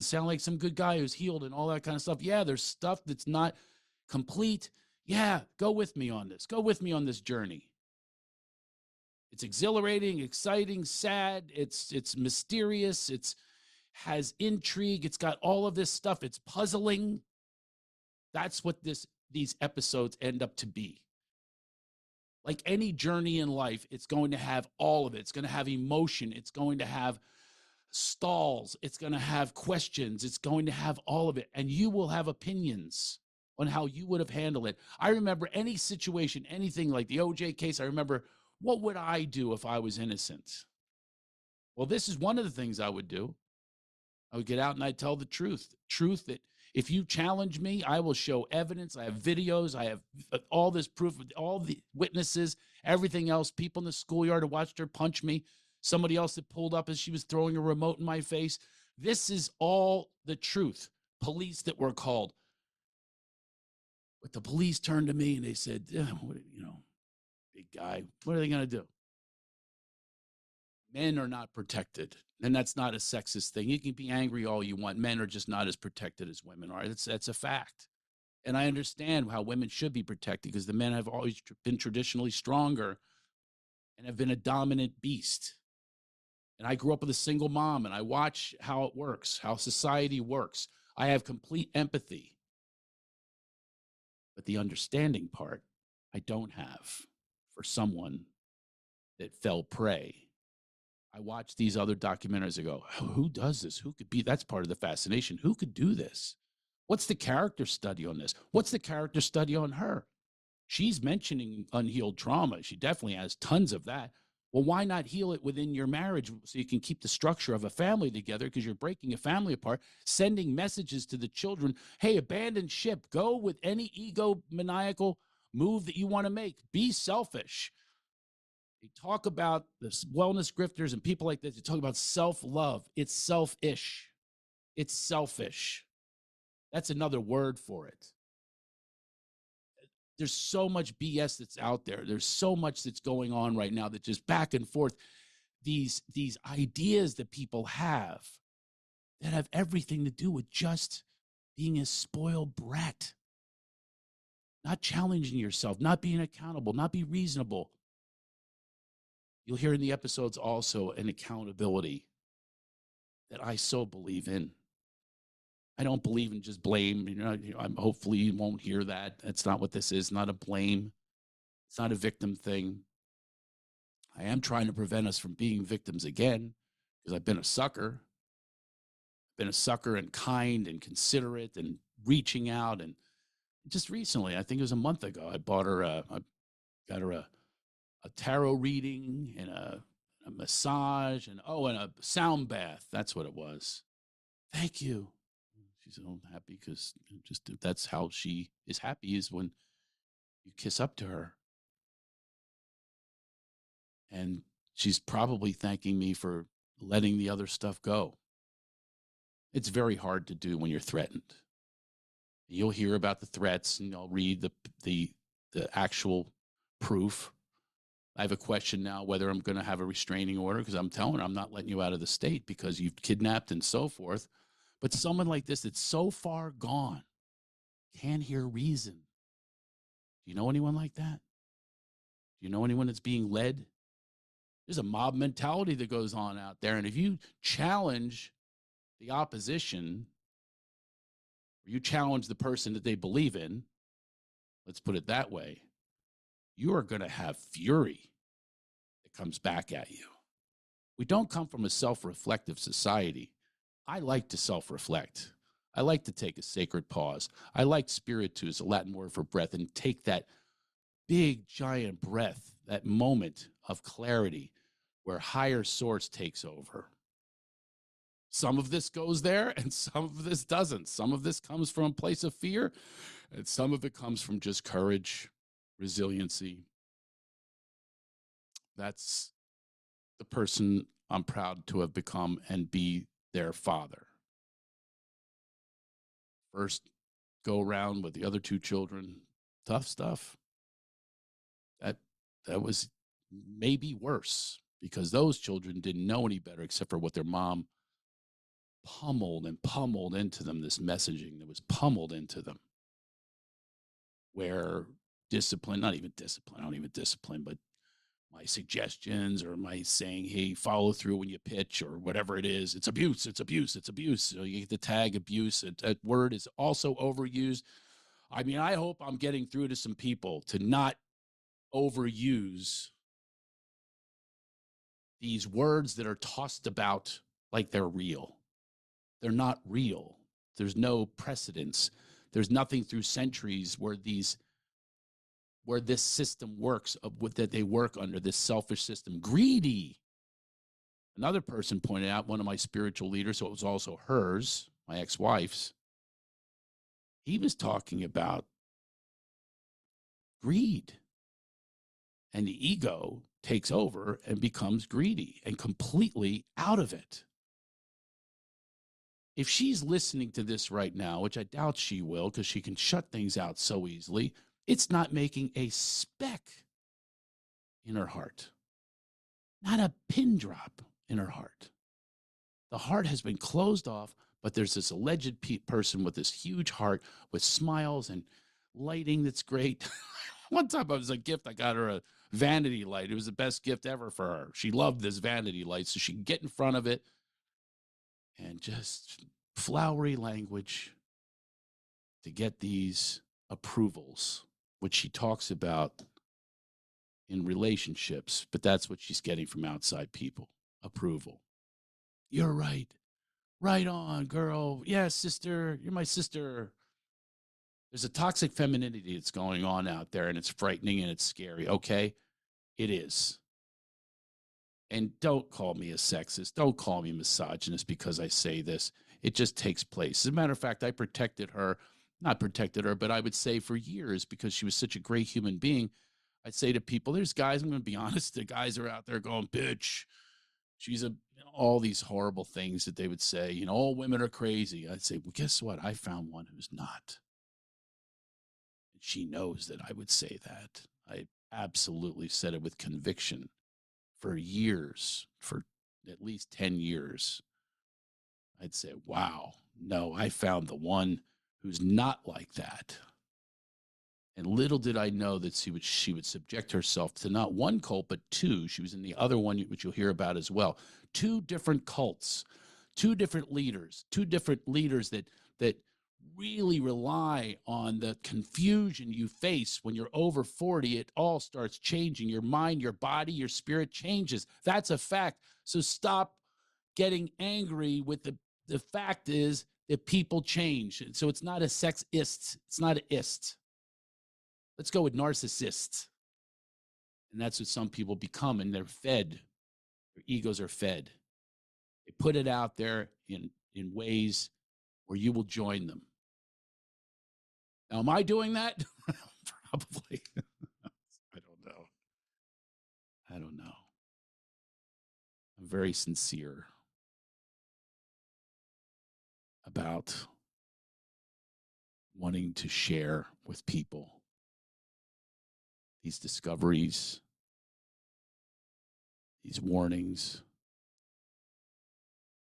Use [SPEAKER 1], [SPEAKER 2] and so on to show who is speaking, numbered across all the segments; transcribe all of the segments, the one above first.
[SPEAKER 1] sound like some good guy who's healed and all that kind of stuff. Yeah, there's stuff that's not complete. Yeah, go with me on this. Go with me on this journey. It's exhilarating, exciting, sad. It's mysterious. It's has intrigue. It's got all of this stuff. It's puzzling. That's what these episodes end up to be. Like any journey in life, it's going to have all of it. It's going to have emotion. It's going to have stalls. It's going to have questions. It's going to have all of it. And you will have opinions on how you would have handled it. I remember any situation, anything like the OJ case. I remember, what would I do if I was innocent? Well, this is one of the things I would do. I would get out and I'd tell the truth. Truth that if you challenge me, I will show evidence. I have videos. I have all this proof, all the witnesses, everything else. People in the schoolyard who watched her punch me. Somebody else that pulled up as she was throwing a remote in my face. This is all the truth. Police that were called. But the police turned to me and they said, big guy, what are they going to do? Men are not protected. And that's not a sexist thing. You can be angry all you want. Men are just not as protected as women are. That's a fact. And I understand how women should be protected because the men have always been traditionally stronger and have been a dominant beast. And I grew up with a single mom and I watch how it works, how society works. I have complete empathy. But the understanding part, I don't have for someone that fell prey. I watch these other documentaries. I go, who does this? Who could be? That's part of the fascination. Who could do this? What's the character study on this? What's the character study on her? She's mentioning unhealed trauma. She definitely has tons of that. Well, why not heal it within your marriage so you can keep the structure of a family together because you're breaking a family apart, sending messages to the children, hey, abandon ship, go with any egomaniacal move that you want to make. Be selfish. They talk about the wellness grifters and people like this. They talk about self-love. It's selfish. It's selfish. That's another word for it. There's so much BS that's out there. There's so much that's going on right now that just back and forth. These ideas that people have that have everything to do with just being a spoiled brat, not challenging yourself, not being accountable, not be reasonable. You'll hear in the episodes also an accountability that I so believe in. I don't believe in just blame. Hopefully you won't hear that. That's not what this is. Not a blame. It's not a victim thing. I am trying to prevent us from being victims again because I've been a sucker. I've been a sucker and kind and considerate and reaching out. And just recently, I think it was a month ago, I got her a tarot reading and a massage and a sound bath. That's what it was. Thank you. She's all happy because just that's how she is happy, is when you kiss up to her. And she's probably thanking me for letting the other stuff go. It's very hard to do when you're threatened. You'll hear about the threats and you'll read the actual proof. I have a question now whether I'm going to have a restraining order because I'm telling her I'm not letting you out of the state because you've kidnapped and so forth. But someone like this that's so far gone can't hear reason. Do you know anyone like that? Do you know anyone that's being led? There's a mob mentality that goes on out there. And if you challenge the opposition, or you challenge the person that they believe in, let's put it that way, you are going to have fury that comes back at you. We don't come from a self-reflective society. I like to self-reflect. I like to take a sacred pause. I like spiritus, a Latin word for breath, and take that big, giant breath, that moment of clarity where higher source takes over. Some of this goes there and some of this doesn't. Some of this comes from a place of fear and some of it comes from just courage, resiliency. That's the person I'm proud to have become and be their father. First go around with the other two children, tough stuff. That was maybe worse because those children didn't know any better except for what their mom pummeled and pummeled into them, this messaging that was pummeled into them, where discipline, not even discipline, I don't even discipline, but my suggestions or my saying, hey, follow through when you pitch or whatever it is, it's abuse, it's abuse, it's abuse. So you get the tag abuse. That word is also overused. I mean, I hope I'm getting through to some people to not overuse these words that are tossed about like they're real. They're not real. There's no precedence. There's nothing through centuries where this system works, that they work under, this selfish system. Greedy. Another person pointed out, one of my spiritual leaders, so it was also hers, my ex-wife's, he was talking about greed. And the ego takes over and becomes greedy and completely out of it. If she's listening to this right now, which I doubt she will because she can shut things out so easily, it's not making a speck in her heart. Not a pin drop in her heart. The heart has been closed off, but there's this alleged person with this huge heart with smiles and lighting that's great. One time it was a gift, I got her a vanity light. It was the best gift ever for her. She loved this vanity light, so she could get in front of it and just flowery language to get these approvals, which she talks about in relationships, but that's what she's getting from outside people. Approval. You're right. Right on, girl. Yes, sister. You're my sister. There's a toxic femininity that's going on out there, and it's frightening and it's scary. Okay, it is. And don't call me a sexist. Don't call me misogynist because I say this. It just takes place. As a matter of fact, I protected her, not protected her, but I would say for years, because she was such a great human being, I'd say to people, there's guys, I'm going to be honest, the guys are out there going, bitch, she's all these horrible things that they would say, all women are crazy. I'd say, well, guess what? I found one who's not. And she knows that I would say that. I absolutely said it with conviction for years, for at least 10 years. I'd say, wow, no, I found the one who's not like that. And little did I know that she would subject herself to not one cult, but two. She was in the other one, which you'll hear about as well. Two different cults, two different leaders that really rely on the confusion you face when you're over 40. It all starts changing. Your mind, your body, your spirit changes. That's a fact. So stop getting angry with the fact is that people change. So it's not a sexist. It's not an ist. Let's go with narcissists. And that's what some people become, and they're fed. Their egos are fed. They put it out there in ways where you will join them. Now, am I doing that? Probably. I don't know. I don't know. I'm very sincere about wanting to share with people these discoveries, these warnings.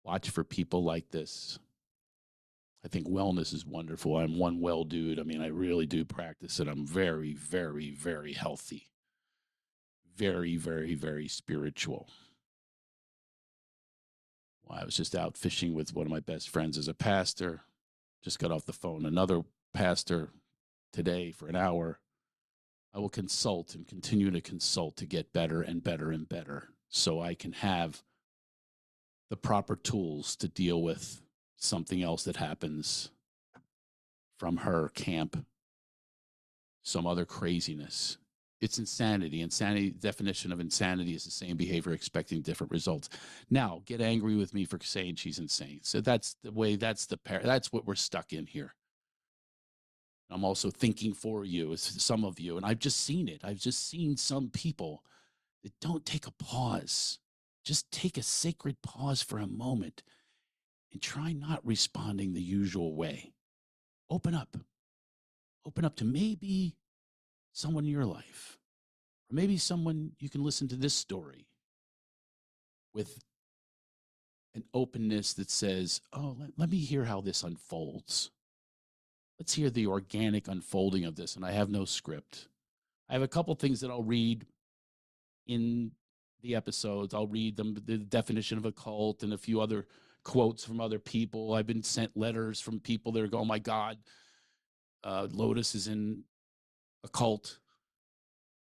[SPEAKER 1] Watch for people like this. I think wellness is wonderful. I'm one well dude. I mean, I really do practice it. I'm very, very, very healthy. Very, very, very spiritual. Well, I was just out fishing with one of my best friends as a pastor. Just got off the phone. Another pastor today for an hour. I will consult and continue to consult to get better and better and better so I can have the proper tools to deal with something else that happens from her camp, some other craziness. It's insanity. Insanity, definition of insanity is the same behavior expecting different results. Now, get angry with me for saying she's insane. So that's the way, that's what we're stuck in here. I'm also thinking for you, as some of you, and I've just seen it. I've just seen some people that don't take a pause. Just take a sacred pause for a moment and try not responding the usual way. Open up. Open up to maybe someone in your life, or maybe someone you can listen to this story with an openness that says, oh, let me hear how this unfolds. Let's hear the organic unfolding of this. And I have no script. I have a couple things that I'll read in the episodes. I'll read them, the definition of a cult and a few other quotes from other people. I've been sent letters from people that are going, oh my God, Lotus is in a cult.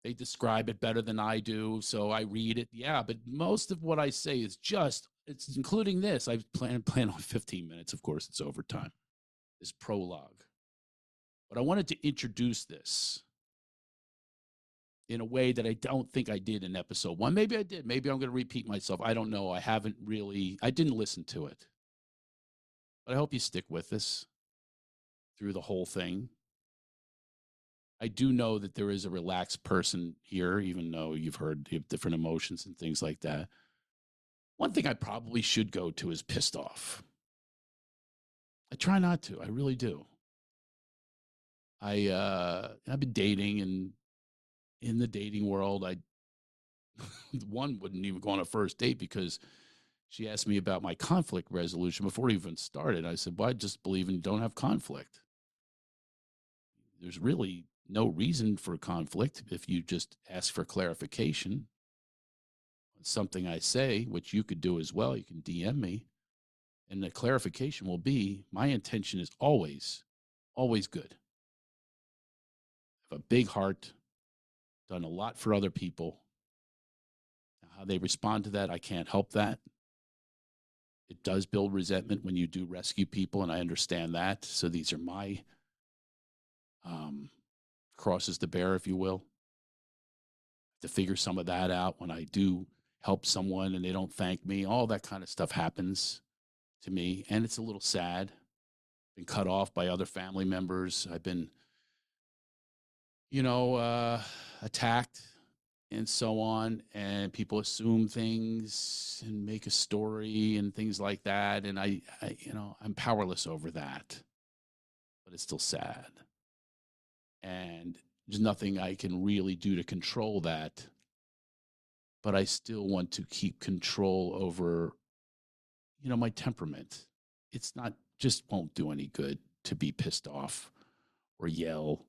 [SPEAKER 1] They describe it better than I do, so I read it. Yeah, but most of what I say is just, it's including this. I plan on 15 minutes. Of course, it's overtime. This prologue. But I wanted to introduce this in a way that I don't think I did in episode 1. Maybe I did. Maybe I'm going to repeat myself. I don't know. I didn't listen to it. But I hope you stick with us through the whole thing. I do know that there is a relaxed person here, even though you've heard different emotions and things like that. One thing I probably should go to is pissed off. I try not to. I really do. I've been dating, and in the dating world, one wouldn't even go on a first date because she asked me about my conflict resolution before we even started. I said, well, I just believe in don't have conflict. There's really no reason for conflict if you just ask for clarification on something I say, which you could do as well. You can DM me, and the clarification will be, my intention is always, always good. I have a big heart, done a lot for other people. How they respond to that, I can't help that. It does build resentment when you do rescue people, and I understand that. So these are my crosses to bear, if you will, to figure some of that out when I do help someone and they don't thank me. All that kind of stuff happens to me, and it's a little sad. Been cut off by other family members. I've been, attacked and so on, and people assume things and make a story and things like that. And I'm powerless over that, but it's still sad. And there's nothing I can really do to control that, but I still want to keep control over, my temperament. It's not, just won't do any good to be pissed off or yell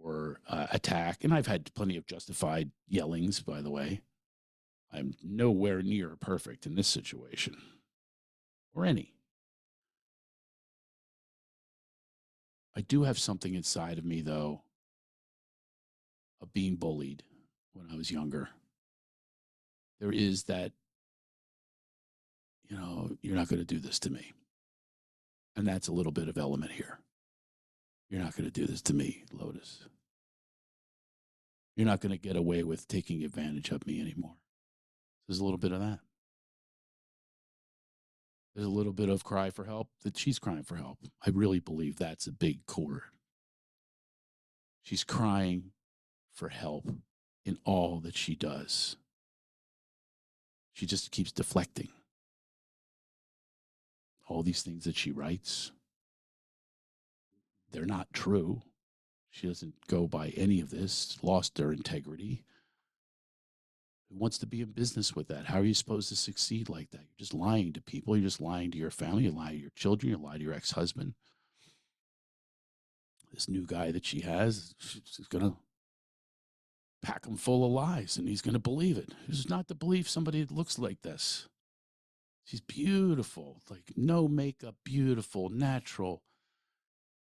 [SPEAKER 1] or attack. And I've had plenty of justified yellings, by the way. I'm nowhere near perfect in this situation or any. I do have something inside of me, though, of being bullied when I was younger. There is that, you're not going to do this to me. And that's a little bit of element here. You're not going to do this to me, Lotus. You're not going to get away with taking advantage of me anymore. There's a little bit of that. There's a little bit of cry for help that she's crying for help. I really believe that's a big core. She's crying for help in all that she does. She just keeps deflecting. All these things that she writes, they're not true. She doesn't go by any of this, lost her integrity. Who wants to be in business with that? How are you supposed to succeed like that? You're just lying to people. You're just lying to your family. You lie to your children. You lie to your ex-husband. This new guy that she has, she's going to pack him full of lies, and he's going to believe it. Who's not to believe somebody that looks like this? She's beautiful, like no makeup, beautiful, natural.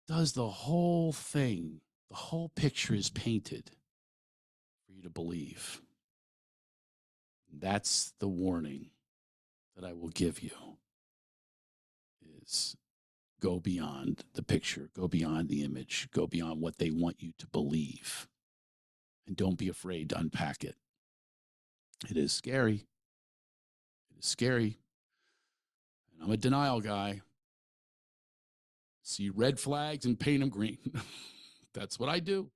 [SPEAKER 1] Does the whole thing. The whole picture is painted for you to believe. That's the warning that I will give you, is go beyond the picture, go beyond the image, go beyond what they want you to believe. And don't be afraid to unpack it. It is scary. It is scary. And I'm a denial guy. See red flags and paint them green. That's what I do.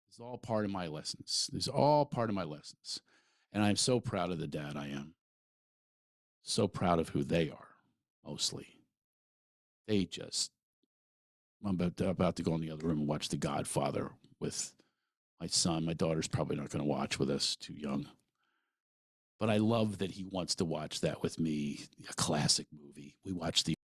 [SPEAKER 1] It's all part of my lessons. It's all part of my lessons. And I'm so proud of the dad I am. So proud of who they are, mostly. They just, I'm about to go in the other room and watch The Godfather with my son. My daughter's probably not going to watch with us, too young. But I love that he wants to watch that with me, a classic movie. We watched the